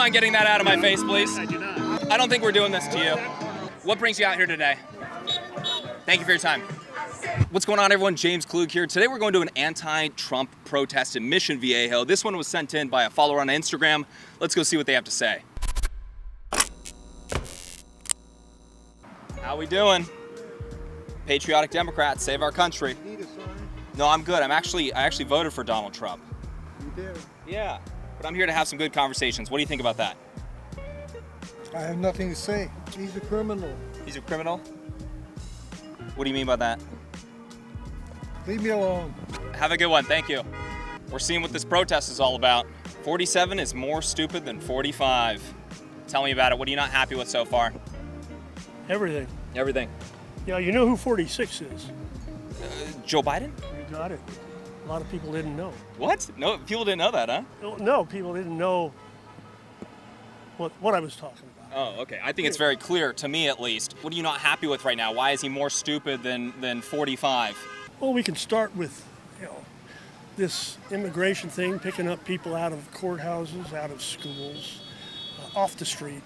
mind getting that out of my face, please? I do not. I don't think we're doing this to you. What brings you out here today? Thank you for your time. What's going on, everyone? James Klug here. Today we're going to an anti-Trump protest in Mission Viejo. This one was sent in by a follower on Instagram. Let's go see what they have to say. How we doing? Patriotic Democrats, save our country. Need a sign? No, I'm good. I actually voted for Donald Trump. You did. Yeah, but I'm here to have some good conversations. What do you think about that? I have nothing to say. He's a criminal. He's a criminal? What do you mean by that? Leave me alone. Have a good one, thank you. We're seeing what this protest is all about. 47 is more stupid than 45. Tell me about it. What are you not happy with so far? Everything. Everything. Yeah, you know who 46 is? Joe Biden? You got it. A lot of people didn't know. What? No, people didn't know that, huh? No, people didn't know what I was talking about. Oh, okay. I think it's very clear, to me at least. What are you not happy with right now? Why is he more stupid than 45? Well, we can start with, this immigration thing, picking up people out of courthouses, out of schools, off the street.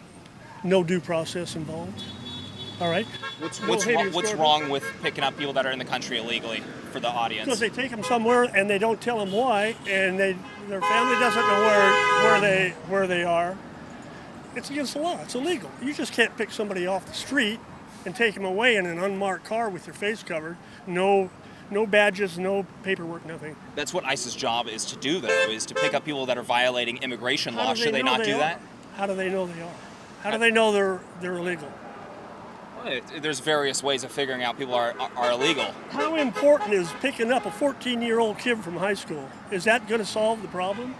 No due process involved. All right? What's wrong with picking up people that are in the country illegally for the audience? Because they take them somewhere and they don't tell them why, and their family doesn't know where they are. It's against the law. It's illegal. You just can't pick somebody off the street and take them away in an unmarked car with their face covered. No badges, no paperwork, nothing. That's what ICE's job is to do, though, is to pick up people that are violating immigration law. Should they not do that? How do they know they are? How do they know they're illegal? There's various ways of figuring out people are illegal. How important is picking up a 14-year-old kid from high school? Is that going to solve the problem?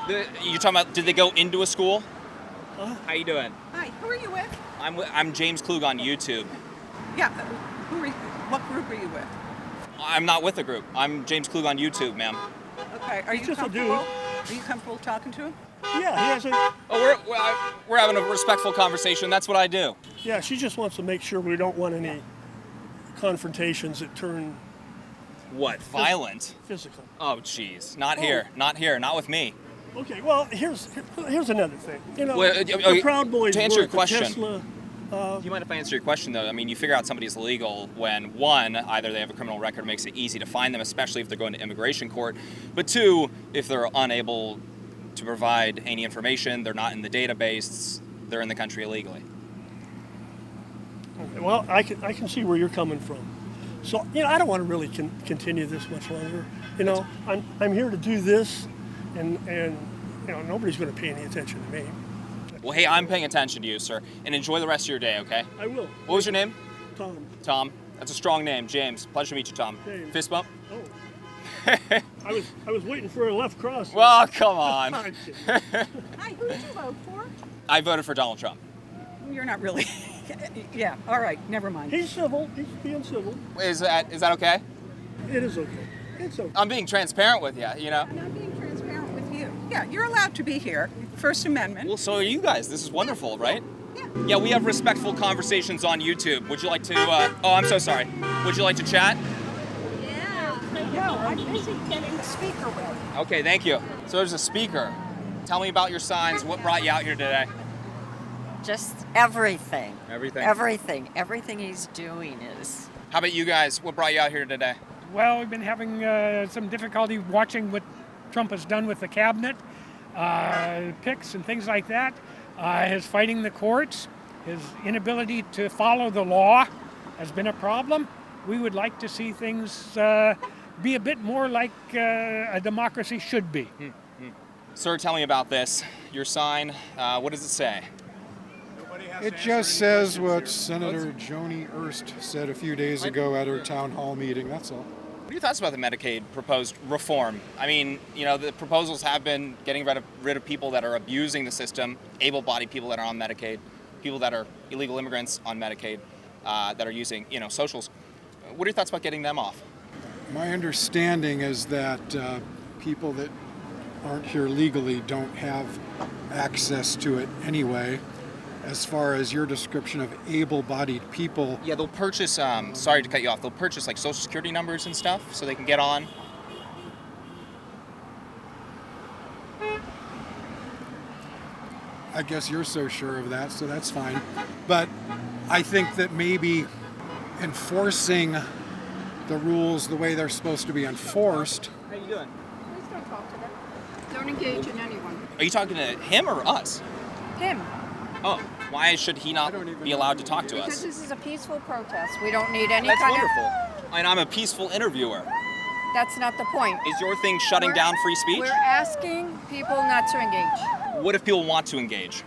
You're talking about, did they go into a school? Huh? How you doing? Hi, who are you with? I'm James Klug on YouTube. Yeah, what group are you with? I'm not with a group. I'm James Klug on YouTube, ma'am. Okay, are you just a dude. comfortable? Are you comfortable talking to him? Yeah, he has a. Oh, we're having a respectful conversation. That's what I do. Yeah, she just wants to make sure we don't want any confrontations that turn What? Violent? physical. Oh, jeez. Not here. Not here. Not with me. Okay, well, here's another thing. Well, the Proud Boys to answer your work at question. Tesla. Do you mind if I answer your question, though? I mean, you figure out somebody's illegal when, one, either they have a criminal record, makes it easy to find them, especially if they're going to immigration court, but two, if they're unable to provide any information, they're not in the database, they're in the country illegally. Okay, well, I can see where you're coming from. So, I don't want to really continue this much longer. I'm here to do this, and nobody's going to pay any attention to me. Well, hey, I'm paying attention to you, sir, and enjoy the rest of your day, okay? I will. What was your name? Tom. Tom. That's a strong name. James. Pleasure to meet you, Tom. James. Fist bump? Oh. I was waiting for a left cross. Well, come on. Hi, who did you vote for? I voted for Donald Trump. You're not really. Yeah, all right, never mind. He's civil. He's being civil. Is that okay? It is okay. It's okay. I'm being transparent with you, I'm not being transparent with you. Yeah, you're allowed to be here. First Amendment. Well, so are you guys. This is wonderful, right? Yeah. Yeah, we have respectful conversations on YouTube. Would you like to, oh, I'm so sorry. Would you like to chat? Yeah. No, I'm busy getting the speaker ready. Okay, thank you. So there's a speaker. Tell me about your signs. What brought you out here today? Just everything. Everything? Everything he's doing is. How about you guys? What brought you out here today? Well, we've been having some difficulty watching what Trump has done with the cabinet, picks and things like that. His fighting the courts, his inability to follow the law has been a problem. We would like to see things be a bit more like a democracy should be. Sir, tell me about this. Your sign, what does it say? It just says what Senator Joni Ernst said a few days ago at her town hall meeting, that's all. What are your thoughts about the Medicaid proposed reform? I mean, the proposals have been getting rid of people that are abusing the system, able-bodied people that are on Medicaid, people that are illegal immigrants on Medicaid, that are using, socials. What are your thoughts about getting them off? My understanding is that people that aren't here legally don't have access to it anyway. As far as your description of able-bodied people. Yeah, they'll purchase, sorry to cut you off, they'll purchase like social security numbers and stuff so they can get on. I guess you're so sure of that, so that's fine. But I think that maybe enforcing the rules the way they're supposed to be enforced. How you doing? Please don't talk to them. Don't engage in anyone. Are you talking to him or us? Him. Oh, why should he not be allowed to talk to Because us? this is a peaceful protest. We don't need any That's kind wonderful. And I'm a peaceful interviewer. of... That's not the point. Is your thing shutting down free speech? We're asking people not to engage. What if people want to engage?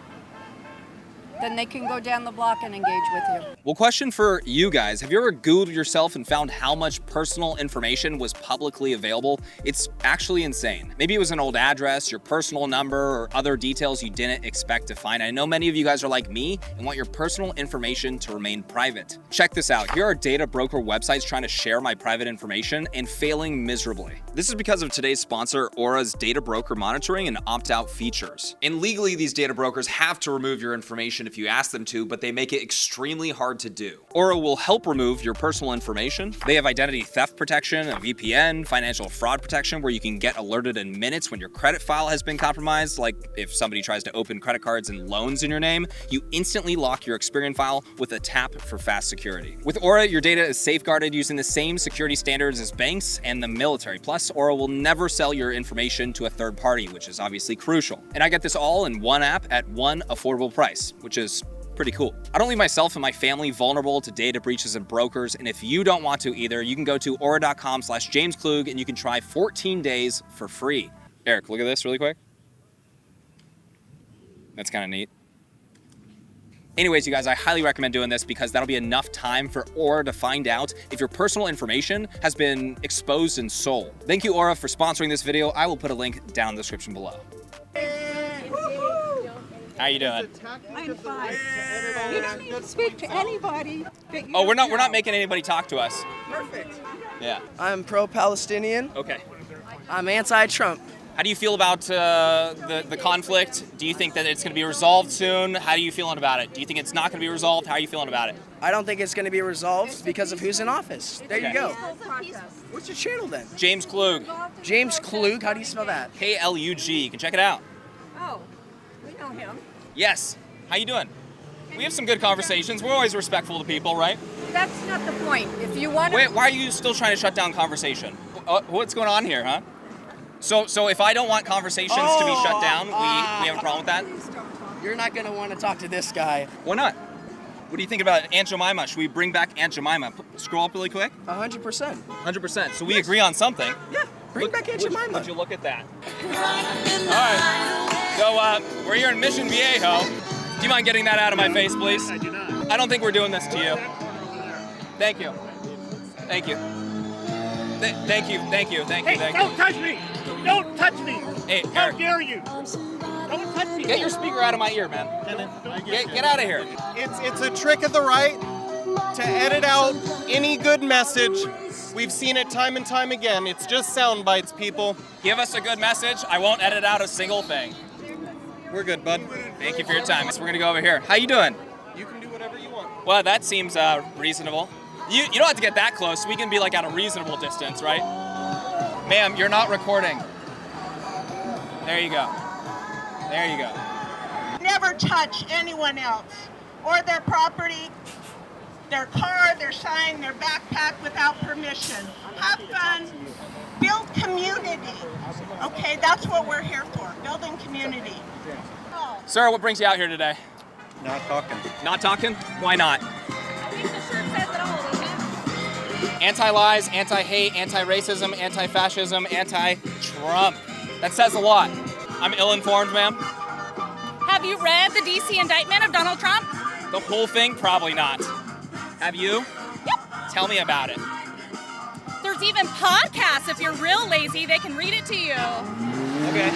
Then they can go down the block and engage with you. Well, question for you guys. Have you ever Googled yourself and found how much personal information was publicly available? It's actually insane. Maybe it was an old address, your personal number, or other details you didn't expect to find. I know many of you guys are like me and want your personal information to remain private. Check this out. Here are data broker websites trying to share my private information and failing miserably. This is because of today's sponsor, Aura's data broker monitoring and opt-out features. And legally, these data brokers have to remove your information if you ask them to, but they make it extremely hard to do. Aura will help remove your personal information. They have identity theft protection, a VPN, financial fraud protection where you can get alerted in minutes when your credit file has been compromised. Like if somebody tries to open credit cards and loans in your name, you instantly lock your Experian file with a tap for fast security. With Aura, your data is safeguarded using the same security standards as banks and the military. Plus, Aura will never sell your information to a third party, which is obviously crucial. And I get this all in one app at one affordable price, which is pretty cool. I don't leave myself and my family vulnerable to data breaches and brokers, and if you don't want to either, you can go to aura.com/JamesKlug and you can try 14 days for free. Eric, look at this really quick. That's kind of neat. Anyways, you guys, I highly recommend doing this because that'll be enough time for Aura to find out if your personal information has been exposed and sold. Thank you, Aura, for sponsoring this video. I will put a link down in the description below. How you doing? I'm fine. You don't need to speak to anybody. Oh, we're not making anybody talk to us. Perfect. Yeah. I'm pro-Palestinian. Okay. I'm anti-Trump. How do you feel about the conflict? Do you think that it's going to be resolved soon? How are you feeling about it? Do you think it's not going to be resolved? How are you feeling about it? I don't think it's going to be resolved because of who's in office. There you Okay. go. What's your channel then? James Klug. James Klug. How do you spell that? Klug. You can check it out. Oh, we know him. Yes. How you doing? We have some good conversations. We're always respectful to people, right? That's not the point. If you want to... Wait, why are you still trying to shut down conversation? What's going on here, huh? So if I don't want conversations to be shut down, we have a problem with that? You're not going to want to talk to this guy. Why not? What do you think about Aunt Jemima? Should we bring back Aunt Jemima? Scroll up really quick. 100%. 100%. So we agree on something. Yeah. Bring back Aunt Jemima. Would you look at that? All right. So we're here in Mission Viejo. Do you mind getting that out of my face, please? I do not. I don't think we're doing this to you. Thank you. Thank you. Thank you. Thank you. Thank you. Thank you. Don't touch me! Don't touch me! Hey, How Eric. dare you? Don't touch me! Get your speaker out of my ear, man. Get out of here. It's a trick of the right to edit out any good message. We've seen it time and time again. It's just sound bites, people. Give us a good message. I won't edit out a single thing. We're good, bud. Thank you for your time. So we're gonna go over here. How you doing? You can do whatever you want. Well, that seems reasonable. You don't have to get that close. We can be like at a reasonable distance, right? Ma'am, you're not recording. There you go. There you go. Never touch anyone else or their property, their car, their sign, their backpack without permission. Have fun, build community. Okay, that's what we're here for, building community. Sir, what brings you out here today? Not talking. Not talking? Why not? Anti-lies, anti-hate, anti-racism, anti-fascism, anti-Trump. That says a lot. I'm ill-informed, ma'am. Have you read the DC indictment of Donald Trump? The whole thing? Probably not. Have you? Yep. Tell me about it. There's even podcasts. If you're real lazy, they can read it to you. Okay.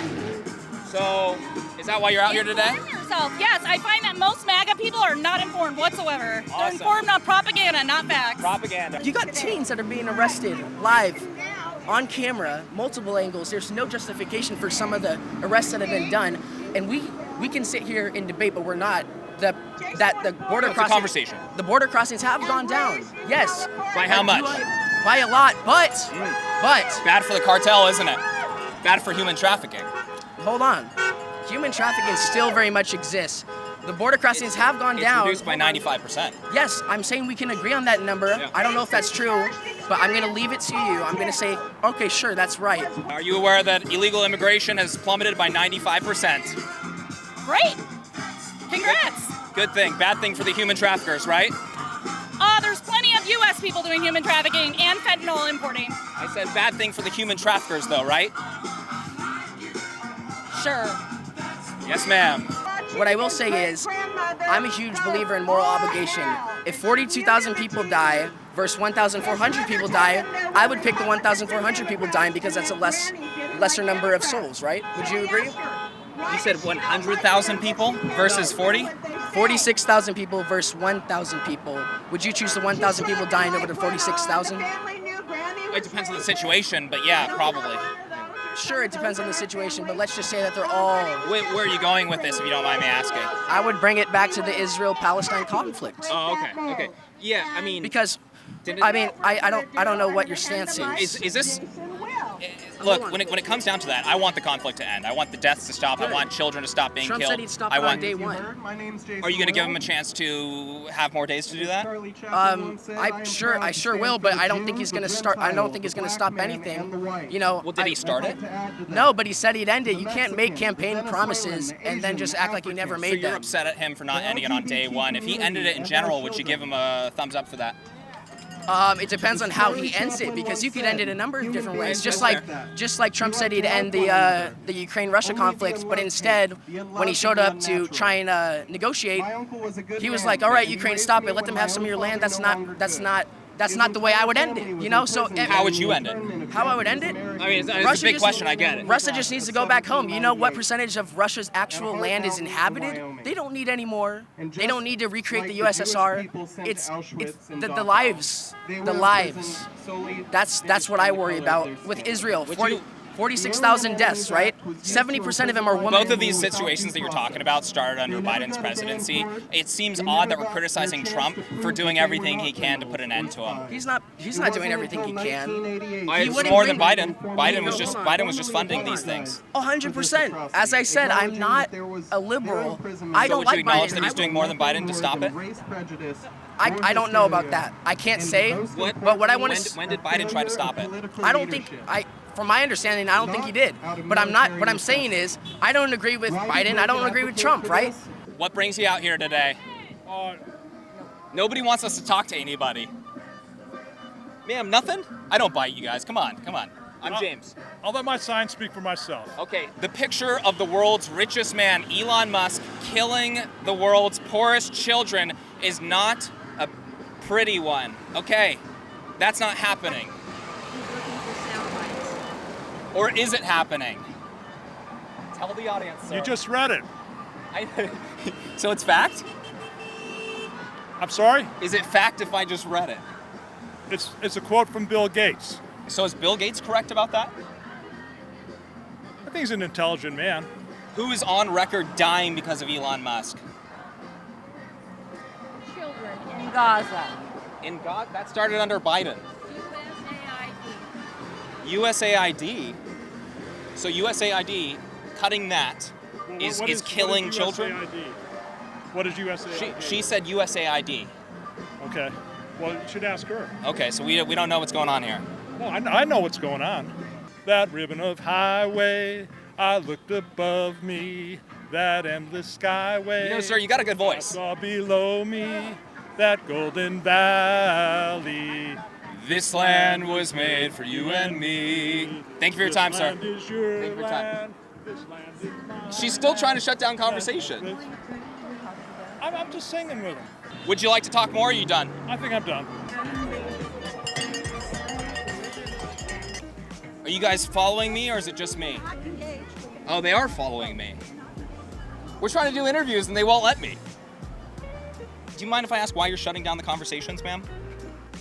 So, is that why you're out here today? Inform yourself. Yes, I find that most MAGA people are not informed whatsoever. Awesome. They're informed on propaganda, not facts. Propaganda. You got teens that are being arrested live on camera, multiple angles. There's no justification for some of the arrests that have been done. And we can sit here and debate, but we're not. The border crossings. Conversation. The border crossings have gone down. Yes. By how much? By a lot, but bad for the cartel, isn't it? Bad for human trafficking. Hold on. human trafficking still very much exists. The border crossings have gone down. It's reduced by 95%. Yes, I'm saying we can agree on that number. Yeah. I don't know if that's true, but I'm going to leave it to you. I'm going to say, okay, sure, that's right. Are you aware that illegal immigration has plummeted by 95%? Great. Congrats. Good thing. Bad thing for the human traffickers, right? There's plenty of U.S. people doing human trafficking and fentanyl importing. I said bad thing for the human traffickers, though, right? Sure. Yes, ma'am. What I will say is, I'm a huge believer in moral obligation. If 42,000 people die versus 1,400 people die, I would pick the 1,400 people dying because that's a lesser number of souls, right? Would you agree? You said 100,000 people versus 40? 46,000 people versus 1,000 people. Would you choose the 1,000 people dying over the 46,000? It depends on the situation, but yeah, probably. Sure, it depends on the situation, but let's just say that they're all... Where are you going with this, if you don't mind me asking? I would bring it back to the Israel-Palestine conflict. Oh, okay, okay. Yeah, I mean... Because, I don't know what your stance is. Is this... Look, when it comes down to that, I want the conflict to end. I want the deaths to stop. I want children to stop being Trump killed. said he'd stop it on day one. Are you going to give him a chance to have more days to do that? I sure will, but I don't think he's going to start. I don't think he's going to stop anything. You know. Well, did he start it? No, but he said he'd end it. You can't make campaign promises and then just act like you never made them. So you're upset at him for not ending it on day one. If he ended it in general, would you give him a thumbs up for that? It depends on how he ends it, because you could end it a number of different ways. Just like Trump said he'd end the Ukraine-Russia conflict, but instead, when he showed up to try and negotiate, he was like, "All right, Ukraine, stop it. Let them have some of your land." That's not the way I would end it. You know. So how would you end it? How I would end it? I mean, it's a big question. I get it. Russia just needs to go back home. You know what percentage of Russia's actual land is inhabited? They don't need any more. They don't need to recreate the USSR. It's the lives. The lives. That's what I worry about with Israel. 46,000 deaths, right? 70% of them are women. Both of these situations that you're talking about started under Biden's presidency. It seems odd that we're criticizing Trump for doing everything he can to put an end to them. He's not doing everything he can. It's more than Biden. Biden was just funding these things. 100%. As I said, I'm not a liberal. I don't like Biden. So would you acknowledge that he's doing more than Biden to stop it? I don't know about that. I can't say. But what I want to. When did Biden try to stop it? I don't think From my understanding, I don't think he did. But what I'm saying is, I don't agree with Biden. I don't agree with Trump, right? What brings you out here today? Nobody wants us to talk to anybody. Ma'am, nothing? I don't bite you guys. Come on. I'm James. I'll let my sign speak for myself. Okay, the picture of the world's richest man, Elon Musk, killing the world's poorest children is not a pretty one. Okay, that's not happening. Or is it happening? Tell the audience, sir. You just read it. So it's fact? I'm sorry? Is it fact if I just read it? It's a quote from Bill Gates. So is Bill Gates correct about that? I think he's an intelligent man. Who is on record dying because of Elon Musk? Children in Gaza. In Gaza? That started under Biden. USAID. So USAID, cutting that is killing children. What is USAID? She said USAID. Okay. Well, you should ask her. Okay, so we don't know what's going on here. No, I know what's going on. That ribbon of highway, I looked above me. That endless skyway. You know, sir, you got a good voice. I saw below me that golden valley. This land was made for you and me. Thank you for your time, sir. Thank you for your time. She's still trying to shut down conversation. I'm just singing with him. Would you like to talk more, or are you done? I think I'm done. Are you guys following me, or is it just me? Oh, they are following me. We're trying to do interviews, and they won't let me. Do you mind if I ask why you're shutting down the conversations, ma'am?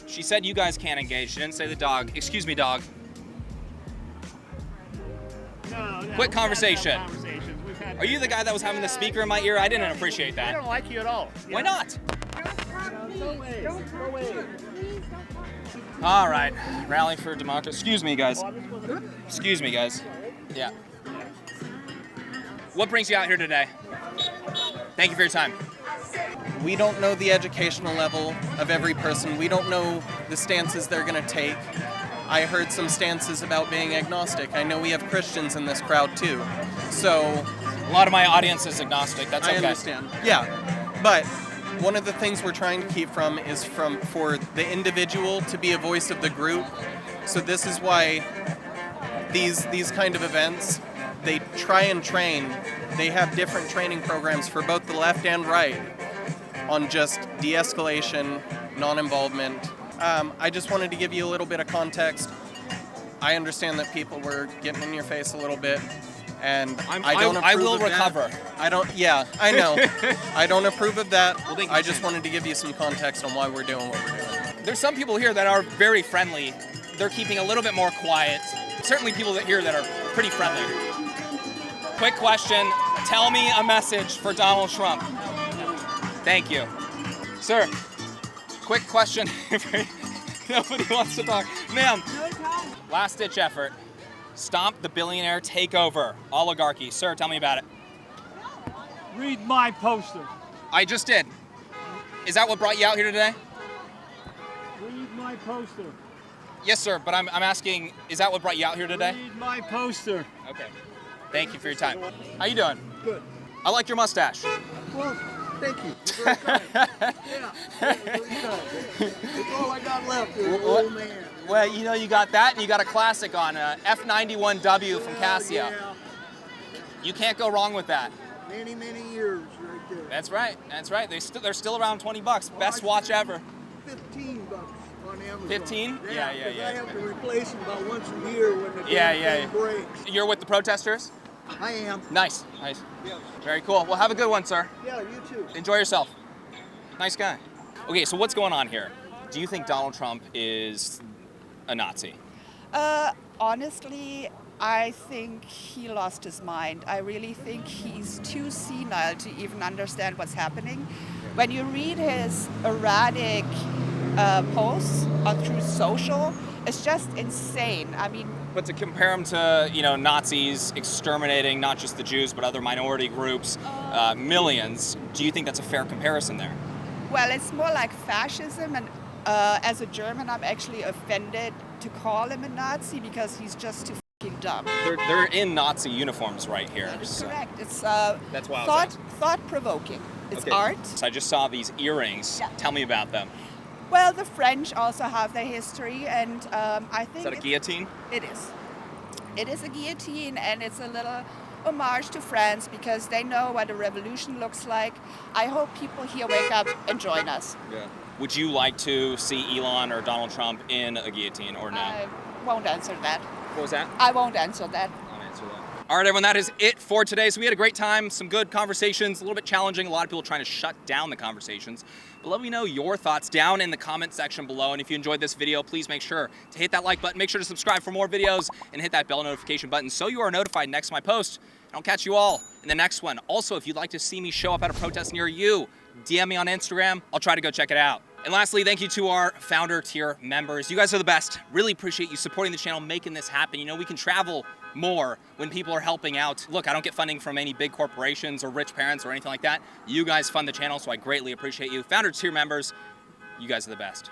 She said you guys can't engage. She didn't say the dog. Excuse me, dog. No, Quick conversation. Are you the guy that was having the speaker in my ear? I didn't appreciate that. I don't like you at all. Why not? Go away. All right. Rally for democracy. Excuse me, guys. Excuse me, guys. Yeah. What brings you out here today? Thank you for your time. We don't know the educational level of every person. We don't know the stances they're going to take. I heard some stances about being agnostic. I know we have Christians in this crowd too. So a lot of my audience is agnostic. That's okay. I understand. Yeah. But one of the things we're trying to keep from is for the individual to be a voice of the group. So this is why these kind of events, they try and train. They have different training programs for both the left and right on just de-escalation, non-involvement. I just wanted to give you a little bit of context. I understand that people were getting in your face a little bit, and I will recover. I don't. Yeah, I know. I don't approve of that. I just wanted to give you some context on why we're doing what we're doing. There's some people here that are very friendly. They're keeping a little bit more quiet. Certainly people here that are pretty friendly. Quick question. Tell me a message for Donald Trump. Thank you. Sir, quick question. Nobody wants to talk. Ma'am, last-ditch effort. Stomp the billionaire takeover oligarchy. Sir, tell me about it. Read my poster. I just did. Is that what brought you out here today? Read my poster. Yes, sir, but I'm asking, is that what brought you out here today? Read my poster. Okay. Thank you for your time. How you doing? Good. I like your mustache. Well, thank you. You're very kind. Yeah, really kind. That's all I got left is an old man. Well, you know, you got that, and you got a classic on F91W from Casio. Yeah. You can't go wrong with that. Many, many years right there. That's right. That's right. They're still around $20. Best watch ever. $15 on Amazon. 15? Yeah. I have to replace them about once a year when the thing breaks. You're with the protesters? I am. Nice. Yes. Very cool. Well, have a good one, sir. Yeah, you too. Enjoy yourself. Nice guy. Okay, so what's going on here? Do you think Donald Trump is a Nazi? Honestly, I think he lost his mind. I really think he's too senile to even understand what's happening. When you read his erratic posts on Truth Social, it's just insane. I mean, but to compare him to, Nazis exterminating not just the Jews but other minority groups, millions, do you think that's a fair comparison there? Well, it's more like fascism, and as a German, I'm actually offended to call him a Nazi because he's just too fucking dumb. They're in Nazi uniforms right here. That is so. correct. It's That's why thought-provoking. It's art. So I just saw these earrings. Yeah. Tell me about them. Well, the French also have their history, and I think... Is that a guillotine? It is. It is a guillotine, and it's a little homage to France because they know what a revolution looks like. I hope people here wake up and join us. Yeah. Would you like to see Elon or Donald Trump in a guillotine or no? I won't answer that. What was that? I won't answer that. All right, everyone, that is it for today. So we had a great time, some good conversations, a little bit challenging, a lot of people trying to shut down the conversations. But let me know your thoughts down in the comment section below. And if you enjoyed this video, please make sure to hit that like button, make sure to subscribe for more videos, and hit that bell notification button so you are notified next to my post. And I'll catch you all in the next one. Also, if you'd like to see me show up at a protest near you, DM me on Instagram. I'll try to go check it out. And lastly, thank you to our founder tier members. You guys are the best. Really appreciate you supporting the channel, making this happen. We can travel more when people are helping out. Look, I don't get funding from any big corporations or rich parents or anything like that. You guys fund the channel, so I greatly appreciate you. Founder tier members, you guys are the best.